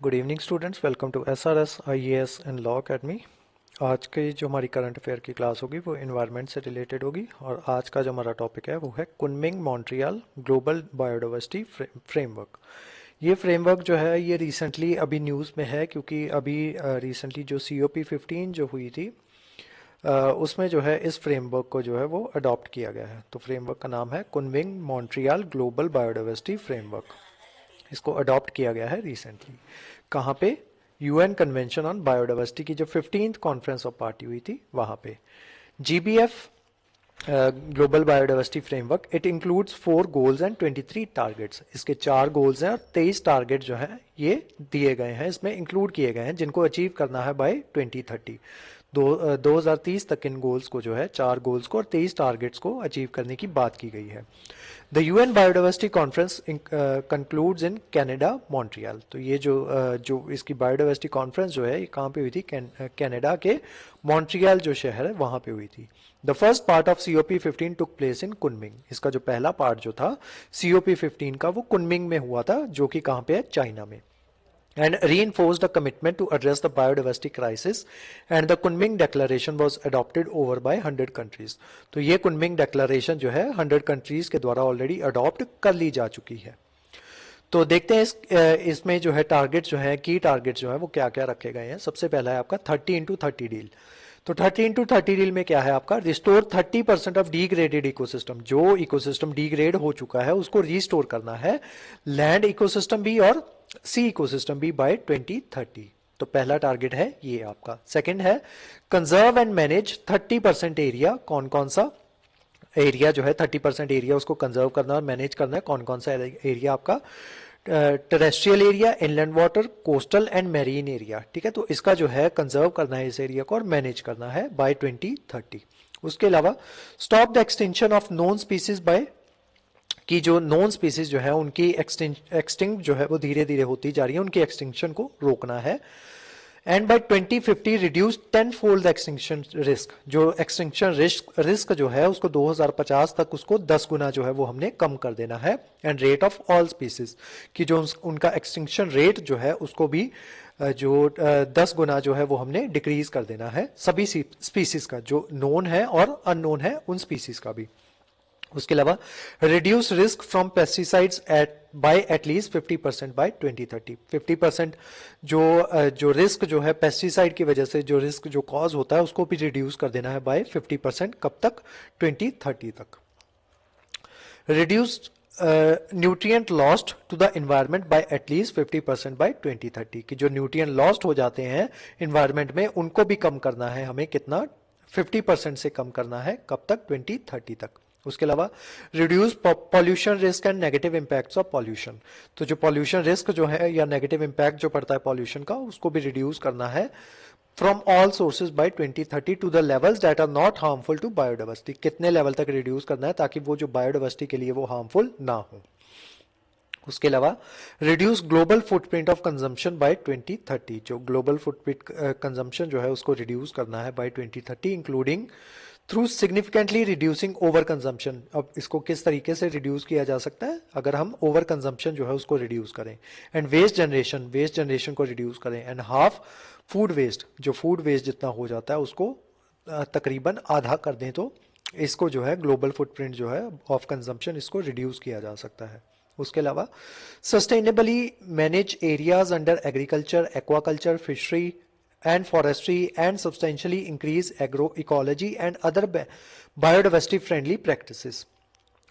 Good evening students, welcome to SRS IAS and law academy. आज की जो हमारी करंट अफेयर की क्लास होगी वो इन्वायरमेंट से रिलेटेड होगी और आज का जो हमारा टॉपिक है वो है Kunming Montreal global biodiversity framework. ये फ्रेमवर्क जो है ये रिसेंटली अभी न्यूज़ में है क्योंकि अभी रिसेंटली जो COP15 जो हुई थी उसमें जो है इस फ्रेमवर्क को जो है वो अडॉप्ट किया गया है। तो फ्रेमवर्क का नाम है Kunming Montreal global biodiversity framework. इसको अडॉप्ट किया गया है रिसेंटली। कहाँ पे? UN कन्वेंशन ऑन बायोडाइवर्सिटी की जो 15th कॉन्फ्रेंस ऑफ पार्टी हुई थी वहाँ पे। GBF global biodiversity framework it includes 4 goals and 23 targets. इसके 4 गोल्स हैं और 23 टारगेट जो हैं ये दिए गए हैं, इसमें इंक्लूड किए गए हैं जिनको अचीव करना है बाय 2030। 2030 तक इन गोल्स को जो है 4 गोल्स को और 23 टारगेट्स को अचीव करने की बात की गई है। The UN biodiversity conference concludes in Canada Montreal. तो ये जो इसकी बायोडाइवर्सिटी कॉन्फ्रेंस जो है ये कहाँ पे हुई थी? कनाडा के मॉन्ट्रियल जो शहर है वहाँ पे हुई थी। The first part of COP15 took place in Kunming. इसका जो पहला पार्ट जो था COP15 का वो कुनमिंग में हुआ था, जो कि कहाँ पे है? चाइना में। And reinforced a commitment to address the biodiversity crisis, and the Kunming Declaration was adopted over by 100 countries। तो ये कुनमिंग डेक्लेरेशन जो है 100 कंट्रीज के द्वारा ऑलरेडी अडॉप्ट कर ली जा चुकी है। तो देखते हैं इसमें जो है टारगेट जो है, की टारगेट जो है वो क्या क्या रखे गए हैं। सबसे पहला है आपका 30x30 डील। तो 30x30 डील में क्या है आपका? Restore 30% of degraded ecosystem. जो इकोसिस्टम डिग्रेड हो चुका है उसको रिस्टोर करना है, लैंड इकोसिस्टम भी और सी इकोसिस्टम भी बाय 2030। तो पहला टारगेट है ये आपका। सेकंड है कंजर्व एंड मैनेज 30% एरिया। कौन कौन सा एरिया जो है 30% एरिया उसको कंजर्व करना और मैनेज करना है। कौन कौन सा एरिया आपका? Terrestrial area, inland water, coastal and marine area. ठीक है, तो इसका जो है कंजर्व करना है इस एरिया को और मैनेज करना है बाय 2030। उसके अलावा stop the extension of non species bye, कि जो नॉन स्पीसीज जो है उनकी एक्सटिंक्ट जो है वो धीरे धीरे होती जा रही है, उनकी एक्सटिंक्शन को रोकना है। And by 2050 reduce 10-fold extinction risk. जो एक्सटिंक्शन रिस्क जो है उसको 2050 तक उसको 10 गुना जो है वो हमने कम कर देना है। And rate of all species, कि जो उनका एक्सटिंक्शन रेट जो है उसको भी जो 10 गुना जो है वो हमने डिक्रीज कर देना है, सभी स्पीसीज का, जो नोन है और अननोन है उन स्पीसीज का भी। उसके अलावा reduce risk from pesticides by at least 50% by 2030। 50% जो रिस्क जो है पेस्टिसाइड की वजह से जो रिस्क जो कॉज होता है उसको भी रिड्यूस कर देना है बाय 50%। कब तक? 2030 तक। Reduce nutrient lost to the environment by at least 50% by 2030। कि जो न्यूट्रिएंट लॉस्ट हो जाते हैं इन्वायरमेंट में उनको भी कम करना है हमें। कितना? 50% से कम करना है। कब तक? 2030 तक। उसके अलावा reduce pollution risk and negative impacts of pollution. तो जो पॉल्यूशन रिस्क जो है या नेगेटिव इंपैक्ट जो पड़ता है पॉल्यूशन का उसको भी रिड्यूस करना है from all sources by 2030 to the levels that are not harmful to biodiversity. कितने लेवल तक रिड्यूस करना है ताकि वो जो बायोडाइवर्सिटी के लिए वो हार्मफुल ना हो। उसके अलावा reduce global footprint of consumption by 2030। जो ग्लोबल फुटप्रिंट कंजम्पशन जो है उसको रिड्यूस करना है by 2030, including through significantly reducing over consumption. अब इसको किस तरीके से रिड्यूस किया जा सकता है? अगर हम ओवर कंजम्पशन जो है उसको रिड्यूस करें। एंड वेस्ट जनरेशन को रिड्यूस करें। एंड हाफ फूड वेस्ट, जो फूड वेस्ट जितना हो जाता है उसको तकरीबन आधा कर दें तो इसको जो है ग्लोबल फुटप्रिंट जो है ऑफ कंजम्पशन इसको रिड्यूस किया जा सकता है। उसके अलावा sustainably manage areas under agriculture, aquaculture, fishery and forestry and substantially increase agroecology and other biodiversity friendly practices।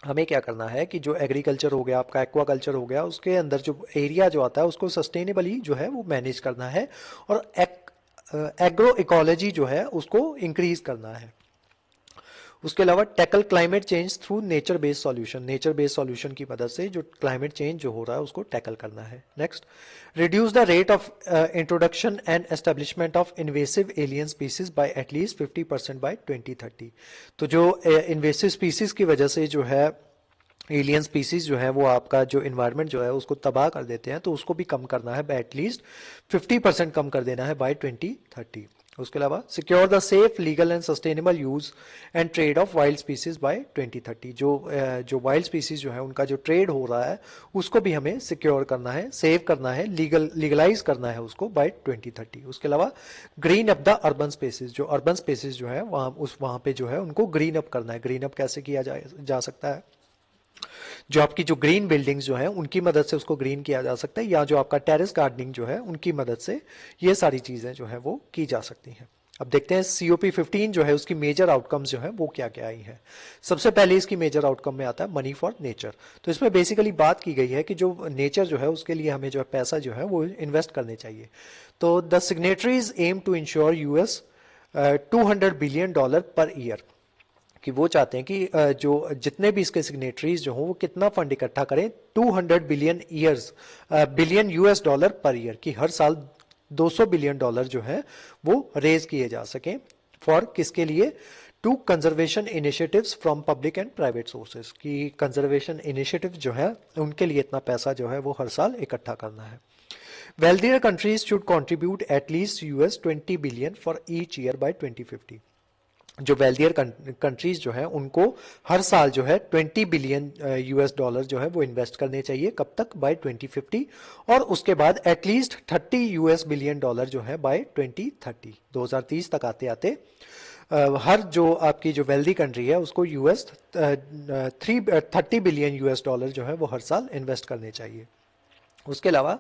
हमें क्या करना है कि जो एग्रीकल्चर हो गया आपका, एक्वाकल्चर हो गया, उसके अंदर जो एरिया जो आता है उसको सस्टेनेबली जो है वो मैनेज करना है और एग्रो इकोलॉजी जो है उसको इंक्रीज करना है। उसके अलावा tackle climate change through nature based solution. Nature based solution की मदद से जो क्लाइमेट चेंज जो हो रहा है उसको टैकल करना है। Next, reduce the rate of introduction and establishment of invasive alien species by at least 50% by 2030। तो जो इन्वेसिव स्पीसीज की वजह से जो है एलियन स्पीसीज जो है वो आपका जो इन्वायरमेंट जो है उसको तबाह कर देते हैं, तो उसको भी कम करना है बाय एटलीस्ट 50% कम कर देना है बाय 2030। उसके अलावा secure the safe legal and sustainable use and trade off wild species bye 2030। जो वाइल्ड स्पीसीज जो है उनका जो ट्रेड हो रहा है उसको भी हमें सिक्योर करना है, सेव करना है, लीगलाइज करना है उसको बाय 2030। उसके अलावा green up the urban spaces, जो अर्बन स्पेसेस जो है वहाँ पे जो है उनको ग्रीन अप करना है। ग्रीन अप कैसे किया जा सकता है? जो आपकी जो ग्रीन बिल्डिंग्स जो है उनकी मदद से उसको ग्रीन किया जा सकता है, या जो आपका टेरेस गार्डनिंग जो है उनकी मदद से ये सारी चीजें जो है वो की जा सकती हैं। अब देखते हैं COP15 जो है उसकी मेजर आउटकम्स जो है वो क्या क्या आई है। सबसे पहले इसकी मेजर आउटकम में आता है मनी फॉर नेचर। तो इसमें बेसिकली बात की गई है कि जो नेचर जो है उसके लिए हमें जो है पैसा जो है वो इन्वेस्ट करने चाहिए। तो the signatories aim to ensure US $200 billion per year, कि वो चाहते हैं कि जो जितने भी इसके सिग्नेटरीज जो हों वो कितना फंड इकट्ठा करें, 200 बिलियन US डॉलर पर ईयर, कि हर साल 200 बिलियन डॉलर जो है वो रेज किए जा सकें। फॉर किसके लिए? To conservation initiatives from public and private sources, कि कंजर्वेशन इनिशिएटिव जो है उनके लिए इतना पैसा जो है वो हर साल इकट्ठा करना है। Wealthier countries should contribute at least $20 billion for each year by 2050। जो वेल्दियर कंट्रीज जो है उनको हर साल जो है 20 बिलियन US डॉलर जो है वो इन्वेस्ट करने चाहिए। कब तक? बाय 2050। और उसके बाद एटलीस्ट 30 US बिलियन डॉलर जो है बाय 2030, 2030 तक आते आते हर जो आपकी जो वेल्दी कंट्री है उसको $30 बिलियन US डॉलर जो है वो हर साल इन्वेस्ट करने चाहिए। उसके अलावा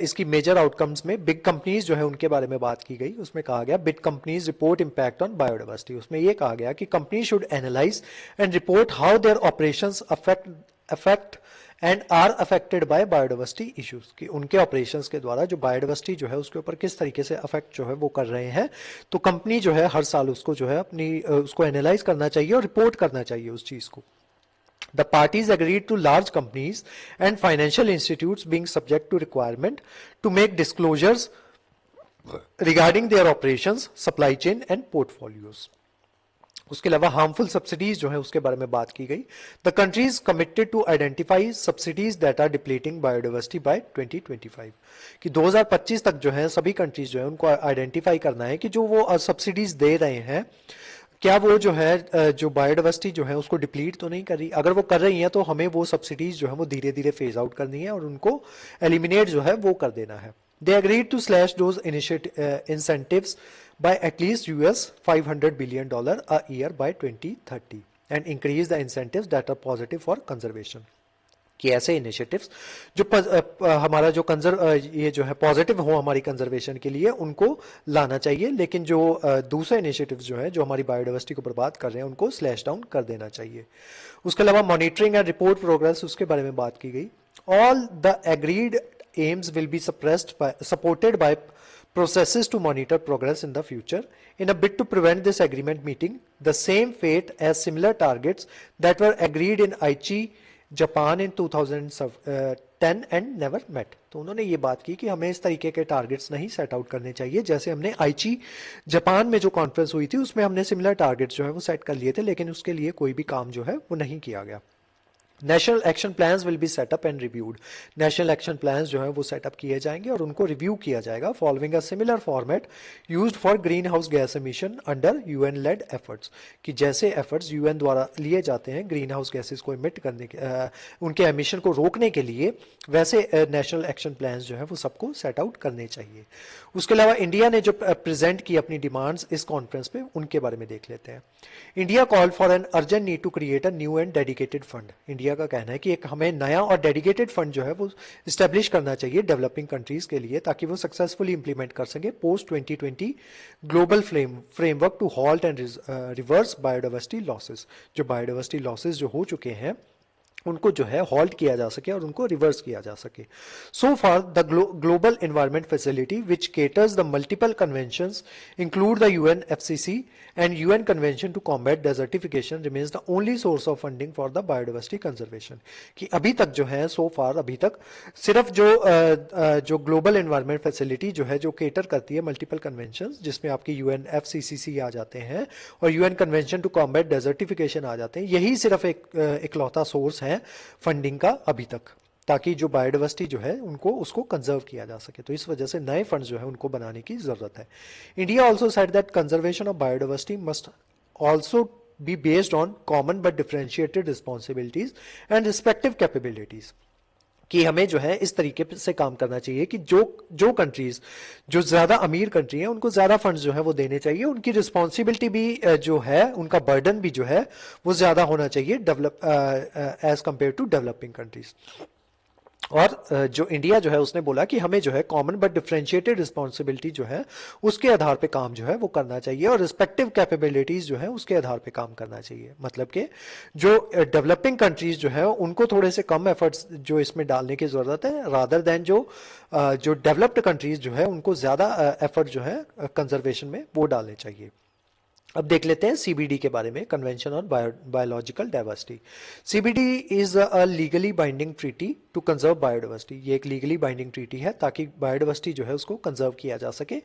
इसकी मेजर आउटकम्स में बिग कंपनीज जो है उनके बारे में बात की गई। उसमें कहा गया big companies report impact on biodiversity. उसमें यह कहा गया कि company should analyze and report how their operations affect and are affected by biodiversity issues, कि उनके ऑपरेशंस के द्वारा जो बायोडाइवर्सिटी जो है उसके ऊपर किस तरीके से अफेक्ट जो है वो कर रहे हैं। तो कंपनी जो है हर साल उसको जो है अपनी उसको एनालाइज करना चाहिए और रिपोर्ट करना चाहिए उस चीज को। The parties agreed to large companies and financial institutes being subject to requirement to make disclosures regarding their operations, supply chain and portfolios. उसके अलावा हार्मफुल सब्सिडीज जो है उसके बारे में बात की गई। The countries committed to identify subsidies that are depleting biodiversity by 2025, कि 2025 तक जो है सभी कंट्रीज जो है उनको आइडेंटिफाई करना है कि जो वो सब्सिडीज दे रहे हैं क्या वो जो है जो बायोडाइवर्सिटी जो है उसको डिप्लीट तो नहीं कर रही। अगर वो कर रही है तो हमें वो सब्सिडीज जो है वो धीरे धीरे फेज आउट करनी है और उनको एलिमिनेट जो है वो कर देना है। They agreed to slash those incentives by at least $500 billion a year by 2030 and increase the incentives that are positive for conservation, कि ऐसे इनिशिएटिव्स जो हमारा जो ये जो है पॉजिटिव हो हमारी कंजर्वेशन के लिए उनको लाना चाहिए, लेकिन जो दूसरे इनिशिएटिव्स जो है जो हमारी बायोडाइवर्सिटी को बर्बाद कर रहे हैं उनको स्लैश डाउन कर देना चाहिए। उसके अलावा मॉनिटरिंग एंड रिपोर्ट प्रोग्रेस उसके बारे में बात की गई। All the agreed AIIMS will be supported by processes to monitor progress in the future in a bid to prevent this agreement meeting the same fate as similar targets that were agreed in Aichi Japan in 2010 and never met. तो उन्होंने ये बात की कि हमें इस तरीके के टारगेट्स नहीं सेट आउट करने चाहिए जैसे हमने आईची जापान में जो कॉन्फ्रेंस हुई थी उसमें हमने सिमिलर टारगेट्स जो है वो सेट कर लिए थे, लेकिन उसके लिए कोई भी काम जो है वो नहीं किया गया। National action plans will be set up and reviewed. National action plans जो है वो सेटअप किए जाएंगे और उनको रिव्यू किया जाएगा following a similar format used for greenhouse gas emission under UN led efforts, कि जैसे एफर्ट्स यूएन द्वारा लिए जाते हैं ग्रीन हाउस गैसेस को इमिट करने के उनके एमिशन को रोकने के लिए, वैसे नेशनल एक्शन प्लान्स जो है वो सबको सेट आउट करने चाहिए। उसके अलावा इंडिया ने जो प्रेजेंट की अपनी डिमांड्स इस कॉन्फ्रेंस पे उनके बारे में देख लेते हैं। India call for an urgent need to create a new and dedicated fund. India का कहना है कि एक हमें नया और डेडिकेटेड फंड जो है वो इस्टेब्लिश करना चाहिए डेवलपिंग कंट्रीज के लिए ताकि वो सक्सेसफुली इंप्लीमेंट कर सके post 2020 global framework to halt and reverse biodiversity losses. जो बायोडाइवर्सिटी लॉसेस जो हो चुके हैं उनको जो है हॉल्ट किया जा सके और उनको रिवर्स किया जा सके। So for the global environment facility which caters the multiple conventions include the UN FCC and UN convention to combat desertification remains the only source of funding for the biodiversity conservation. कि अभी तक जो है सो फार अभी तक सिर्फ जो global environment facility जो है जो केटर करती है मल्टीपल कन्वेंशंस जिसमें आपकी यूएन एफसीसीसी आ जाते हैं और UN convention to combat desertification आ जाते हैं, यही सिर्फ एक इकलौता सोर्स है फंडिंग का अभी तक। ताकि जो बायोडाइवर्सिटी जो है उनको उसको कंजर्व किया जा सके। तो इस वजह से नए फंड्स जो है उनको बनाने की जरूरत है। India also said that conservation of biodiversity must also be based on common but differentiated responsibilities and respective capabilities, कि हमें जो है इस तरीके से काम करना चाहिए कि जो जो कंट्रीज जो ज्यादा अमीर कंट्री है उनको ज्यादा फंड्स जो है वो देने चाहिए, उनकी रिस्पॉन्सिबिलिटी भी जो है, उनका बर्डन भी जो है वो ज्यादा होना चाहिए develop as compare to developing countries. और जो इंडिया जो है उसने बोला कि हमें जो है कॉमन बट डिफरेंशिएटेड रिस्पॉन्सिबिलिटी जो है उसके आधार पे काम जो है वो करना चाहिए, और रिस्पेक्टिव कैपेबिलिटीज जो है उसके आधार पे काम करना चाहिए। मतलब कि जो डेवलपिंग कंट्रीज जो है उनको थोड़े से कम एफर्ट्स जो इसमें डालने की जरूरत है, रादर देन जो डेवलप्ड कंट्रीज जो है उनको ज्यादा एफर्ट जो है कंजर्वेशन में वो डालने चाहिए। अब देख लेते हैं सीबीडी के बारे में, convention on biological diversity. CBD is a legally binding treaty to conserve biodiversity. ये एक लीगली बाइंडिंग ट्रीटी है ताकि बायोडाइवर्सिटी जो है उसको कंजर्व किया जा सके।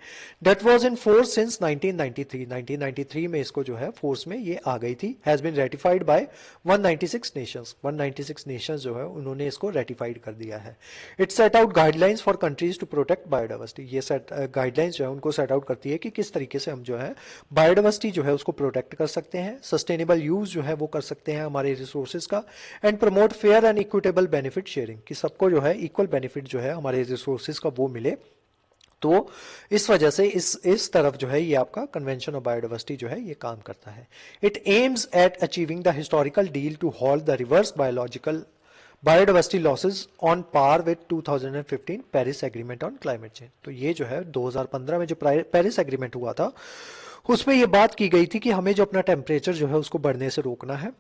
That was in force since 1993। 1993 में इसको जो है फोर्स में ये आ गई थी। Has been ratified by 196 nations. 196 nations जो है उन्होंने इसको रेटिफाइड कर दिया है। It set out guidelines for countries to protect biodiversity. ये सेट गाइडलाइंस जो है उनको सेट आउट करती है कि किस तरीके से हम जो है बायोडाइवर्सिटी जो है उसको प्रोटेक्ट कर सकते हैं, सस्टेनेबल यूज जो है वो कर सकते हैं हमारे रिसोर्सेज का, and promote fair and equitable benefit sharing, कि सबको जो है इक्वल बेनिफिट जो है हमारे रिसोर्सेज का वो मिले। तो इस वजह से इस तरफ जो है ये आपका कन्वेंशन ऑफ बायोडाइवर्सिटी जो है ये काम करता है। It aims at achieving the historical deal to halt the reverse biodiversity losses on par with 2015 Paris agreement on climate change. तो ये जो है 2015 में जो पेरिस एग्रीमेंट हुआ था उसमें ये बात की गई थी कि हमें जो अपना टेम्परेचर जो है उसको बढ़ने से रोकना है।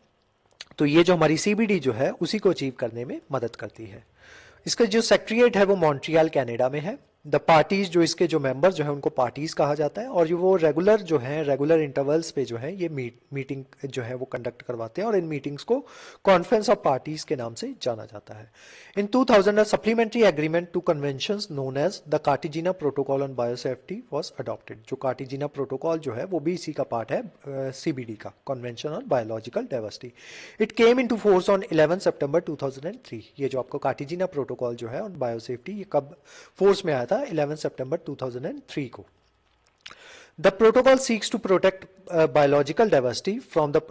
तो ये जो हमारी सीबीडी जो है उसी को अचीव करने में मदद करती है। इसका जो सेक्रेटरीट है वो मॉन्ट्रियल कनाडा में है। द पार्टीज जो इसके जो मेंबर्स जो है उनको पार्टीज कहा जाता है, और जो वो रेगुलर जो है रेगुलर इंटरवल्स पे जो है ये मीटिंग जो है वो कंडक्ट करवाते हैं, और इन मीटिंग्स को कॉन्फ्रेंस ऑफ पार्टीज के नाम से जाना जाता है। इन 2000 a supplementary agreement to conventions known as the Cartagena Protocol on Biosafety was adopted। जो कार्टिजिना प्रोटोकॉल जो है वो भी इसी का पार्ट है सीबीडी का, convention on biological diversity. It came into force on 11 सितंबर 2003। ये जो आपको कार्टिजिना प्रोटोकॉल जो है ऑन बायोसेफ्टी ये कब फोर्स में आया था? 11 सितंबर 2003 को। The protocol seeks to protect biological diversity from the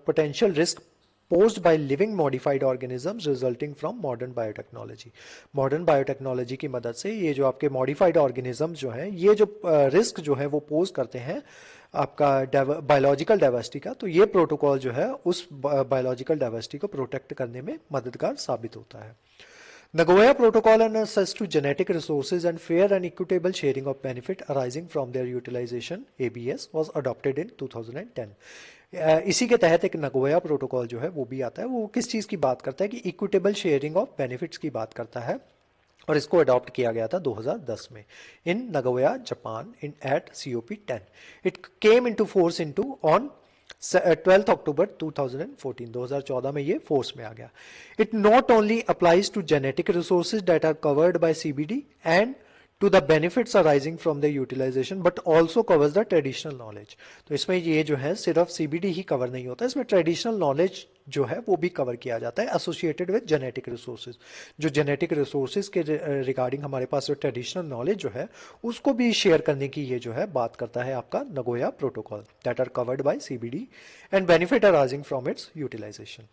potential risk posed by living modified organisms resulting from modern biotechnology। Modern biotechnology की मदद से ये जो आपके मॉडिफाइड ऑर्गेनिज्म जो हैं ये जो रिस्क जो है वो पोज करते हैं आपका बायोलॉजिकल डाइवर्सिटी का, तो ये प्रोटोकॉल जो है उस बायोलॉजिकल डाइवर्सिटी को प्रोटेक्ट करने में मददगार साबित होता है। Nagoya Protocol on access to genetic resources and fair and equitable sharing of benefit arising from their utilization (ABS) was adopted in 2010। इसी के तहत एक नगोया प्रोटोकॉल जो है वो भी आता है। वो किस चीज़ की बात करता है कि इक्विटेबल शेयरिंग ऑफ बेनिफिट्स की बात करता है, और इसको अडॉप्ट किया गया था 2010 में in Nagoya Japan in at COP 10। It came into force into on 12 October 2014। 2014 में ये फोर्स में आ गया। It not only applies to genetic resources that are covered by CBD and to the benefits arising from the utilization but also covers the traditional knowledge. तो इसमें ये जो है सिर्फ सीबीडी ही कवर नहीं होता, इसमें ट्रेडिशनल नॉलेज जो है वो भी कवर किया जाता है एसोसिएटेड विद जेनेटिक रिसोर्सेज। जो जेनेटिक रिसोर्सेज के रिगार्डिंग हमारे पास जो ट्रेडिशनल नॉलेज जो है उसको भी शेयर करने की ये जो है बात करता है आपका Nagoya protocol that are covered by CBD and benefit arising from its utilization.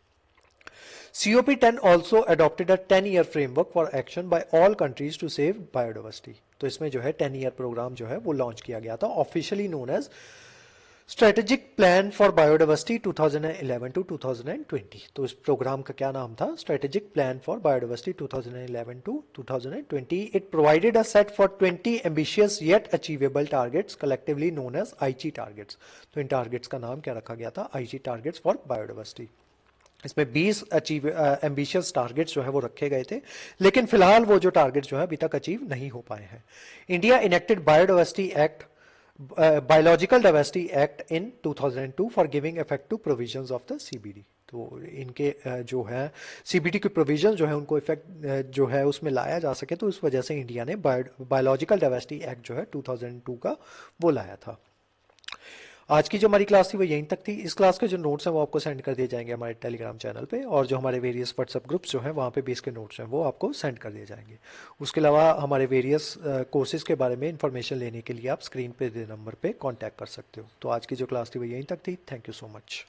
COP10 also adopted a 10-year framework for action by all countries to save biodiversity। तो इसमें जो है 10 ईयर प्रोग्राम जो है वो लॉन्च किया गया था, officially known as strategic plan for biodiversity 2011 to 2020। तो इस प्रोग्राम का क्या नाम था? Strategic plan for biodiversity 2011 to 2020। It provided a set for 20 ambitious yet achievable targets collectively known as IG targets. तो इन टारगेट्स का नाम क्या रखा गया था? IG targets for biodiversity. इसमें 20 एम्बिशियस टारगेट्स जो है वो रखे गए थे, लेकिन फिलहाल वो जो टारगेट्स जो है अभी तक अचीव नहीं हो पाए हैं। India enacted biological diversity act in 2002 for giving effect to provisions of the CBD। तो इनके जो है CBD के प्रोविजन जो है उनको इफेक्ट जो है उसमें लाया जा सके, तो इस वजह से इंडिया ने बायोलॉजिकल डाइवर्सिटी एक्ट जो है 2002 का वो लाया था। आज की जो हमारी क्लास थी वो यहीं तक थी। इस क्लास के जो नोट्स हैं वो आपको सेंड कर दिए जाएंगे हमारे टेलीग्राम चैनल पे, और जो हमारे वेरियस व्हाट्सएप ग्रुप्स जो हैं वहाँ पे भी इसके नोट्स हैं वो आपको सेंड कर दिए जाएंगे। उसके अलावा हमारे वेरियस कोर्सेज के बारे में इंफॉर्मेशन लेने के लिए आप स्क्रीन पे दे नंबर पे कांटेक्ट कर सकते हो। तो आज की जो क्लास थी वो यहीं तक थी। Thank you so much.